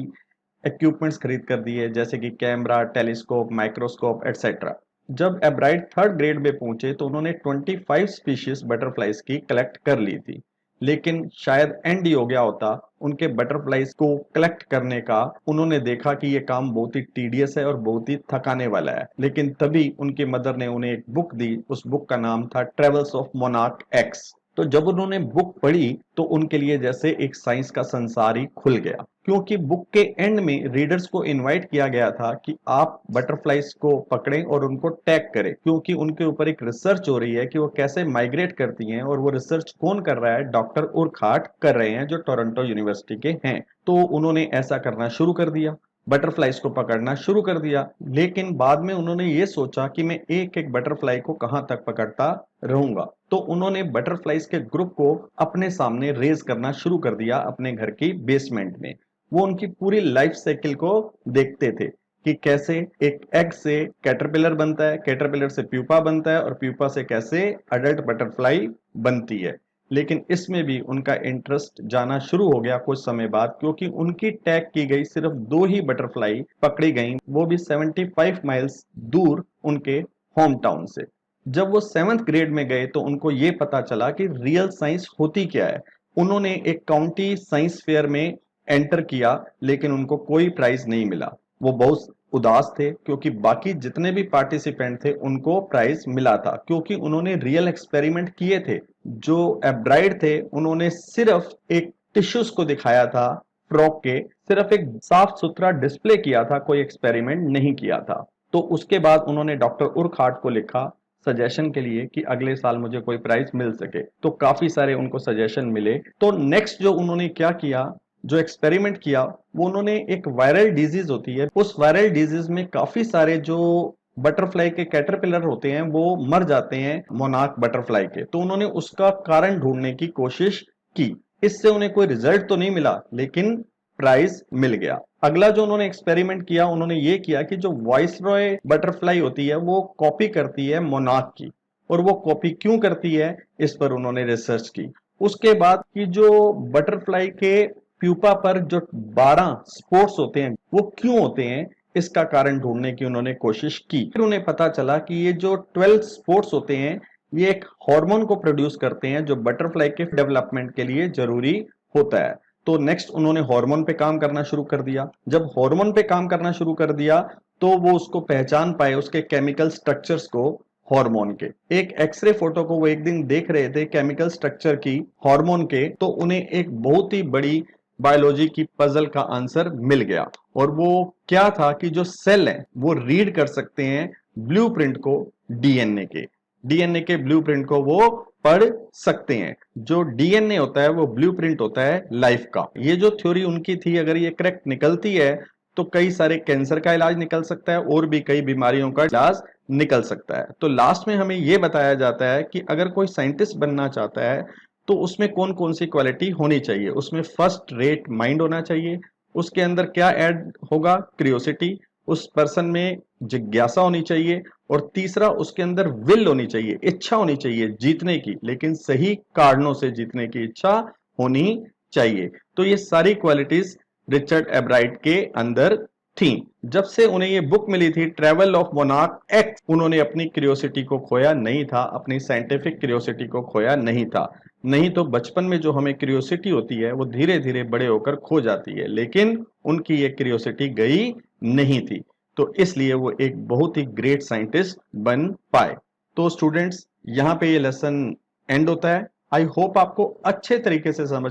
इक्विपमेंट्स खरीद कर दिए, जैसे कि कैमरा, टेलीस्कोप, माइक्रोस्कोप एटसेट्रा। जब एब्राइट थर्ड ग्रेड में पहुंचे तो उन्होंने 25 स्पीशीज बटरफ्लाइज की कलेक्ट कर ली थी, लेकिन शायद एंड ही हो गया होता उनके बटरफ्लाइज को कलेक्ट करने का। उन्होंने देखा कि ये काम बहुत ही टीडियस है और बहुत ही थकाने वाला है, लेकिन तभी उनकी मदर ने उन्हें एक बुक दी। उस बुक का नाम था ट्रेवल्स ऑफ मोनार्क एक्स। तो जब उन्होंने बुक पढ़ी तो उनके लिए जैसे एक साइंस का संसार ही खुल गया, क्योंकि बुक के एंड में रीडर्स को इनवाइट किया गया था कि आप बटरफ्लाइज को पकड़ें और उनको टैग करें, क्योंकि उनके ऊपर एक रिसर्च हो रही है कि वो कैसे माइग्रेट करती हैं। और वो रिसर्च कौन कर रहा है? डॉक्टर उरखाट कर रहे हैं, जो टोरंटो यूनिवर्सिटी के हैं। तो उन्होंने ऐसा करना शुरू कर दिया, बटरफ्लाइज को पकड़ना शुरू कर दिया। लेकिन बाद में उन्होंने ये सोचा कि मैं एक एक बटरफ्लाई को कहां तक पकड़ता रहूंगा। तो उन्होंने बटरफ्लाइज के ग्रुप को अपने सामने रेज करना शुरू कर दिया अपने घर की बेसमेंट में। वो उनकी पूरी लाइफ साइकिल को देखते थे कि कैसे एक एग से कैटरपिलर बनता है, कैटरपिलर से प्यूपा बनता है और प्यूपा से कैसे अडल्ट बटरफ्लाई बनती है। लेकिन इसमें भी उनका इंटरेस्ट जाना शुरू हो गया कुछ समय बाद, क्योंकि उनकी टैग की गई सिर्फ 2 ही बटरफ्लाई पकड़ी गई, वो भी 75 माइल्स दूर उनके होम टाउन से। जब वो 7th ग्रेड में गए तो उनको ये पता चला कि रियल साइंस होती क्या है। उन्होंने एक काउंटी साइंस फेयर में एंटर किया, लेकिन उनको कोई प्राइज नहीं मिला। वो बहुत उदास थे, क्योंकि बाकी जितने भी पार्टिसिपेंट थे उनको प्राइज मिला था, क्योंकि उन्होंने रियल एक्सपेरिमेंट किए थे। जो एब्राइड थे उन्होंने सिर्फ एक टिश्यूज को दिखाया था, फ्रॉक के सिर्फ एक साफ सुथरा डिस्प्ले किया था, कोई एक्सपेरिमेंट नहीं किया था। तो उसके बाद उन्होंने डॉक्टर उरखाट को लिखा सजेशन के लिए कि अगले साल मुझे कोई प्राइज मिल सके। तो काफी सारे उनको सजेशन मिले। तो नेक्स्ट जो उन्होंने क्या किया, जो एक्सपेरिमेंट किया, वो उन्होंने एक वायरल डिजीज होती है, उस वायरल डिजीज में काफी सारे जो बटरफ्लाई के कैटरपिलर होते हैं वो मर जाते हैं मोनार्क बटरफ्लाई के। तो उन्होंने उसका कारण ढूंढने की कोशिश की। इससे उन्हें कोई रिजल्ट तो नहीं मिला, लेकिन प्राइज मिल गया। अगला जो उन्होंने एक्सपेरिमेंट किया, उन्होंने ये किया कि जो वाइसरॉय बटरफ्लाई होती है वो कॉपी करती है मोनार्क की, और वो कॉपी क्यों करती है इस पर उन्होंने रिसर्च की। उसके बाद की जो बटरफ्लाई के प्यूपा पर जो 12 स्पोर्ट्स होते हैं वो क्यों होते हैं, इसका कारण ढूंढने की उन्होंने कोशिश की। फिर उन्हें पता चला कि ये जो 12 स्पोर्ट्स होते हैं ये एक हार्मोन को प्रोड्यूस करते हैं जो बटरफ्लाई के डेवलपमेंट के लिए जरूरी होता है। तो नेक्स्ट उन्होंने हार्मोन पे काम करना शुरू कर दिया। जब हार्मोन पे काम करना शुरू कर दिया तो वो उसको पहचान पाए, उसके केमिकल स्ट्रक्चर्स को, हार्मोन के। एक एक्सरे फोटो को वो एक दिन देख रहे थे केमिकल स्ट्रक्चर की हार्मोन के, तो उन्हें एक बहुत ही बड़ी बायोलॉजी की पजल का आंसर मिल गया। और वो क्या था कि जो सेल है वो रीड कर सकते हैं ब्लूप्रिंट को डीएनए के, डीएनए के ब्लूप्रिंट को वो पढ़ सकते हैं। जो डीएनए होता है वो ब्लूप्रिंट होता है लाइफ का। ये जो थ्योरी उनकी थी, अगर ये करेक्ट निकलती है तो कई सारे कैंसर का इलाज निकल सकता है और भी कई बीमारियों का इलाज निकल सकता है। तो लास्ट में हमें यह बताया जाता है कि अगर कोई साइंटिस्ट बनना चाहता है तो उसमें कौन कौन सी क्वालिटी होनी चाहिए। उसमें फर्स्ट रेट माइंड होना चाहिए, उसके अंदर क्या ऐड होगा? क्यूरियोसिटी, उस पर्सन में जिज्ञासा होनी चाहिए, और तीसरा उसके अंदर विल होनी चाहिए, इच्छा होनी चाहिए जीतने की, लेकिन सही कारणों से जीतने की इच्छा होनी चाहिए। तो ये सारी क्वालिटीज रिचर्ड एब्राइट के अंदर थी। जब से उन्हें ये बुक मिली थी ट्रेवल ऑफ मोनार्क एक्स, उन्होंने अपनी क्यूरियोसिटी को खोया नहीं था, अपनी साइंटिफिक क्यूरियोसिटी को खोया नहीं था। नहीं तो बचपन में जो हमें क्यूरियोसिटी होती है वो धीरे धीरे बड़े होकर खो जाती है, लेकिन उनकी ये क्यूरियोसिटी गई नहीं थी। तो इसलिए वो एक बहुत ही ग्रेट साइंटिस्ट बन पाए। तो स्टूडेंट्स, यहाँ पे ये लेसन एंड होता है। आई होप आपको अच्छे तरीके से समझ में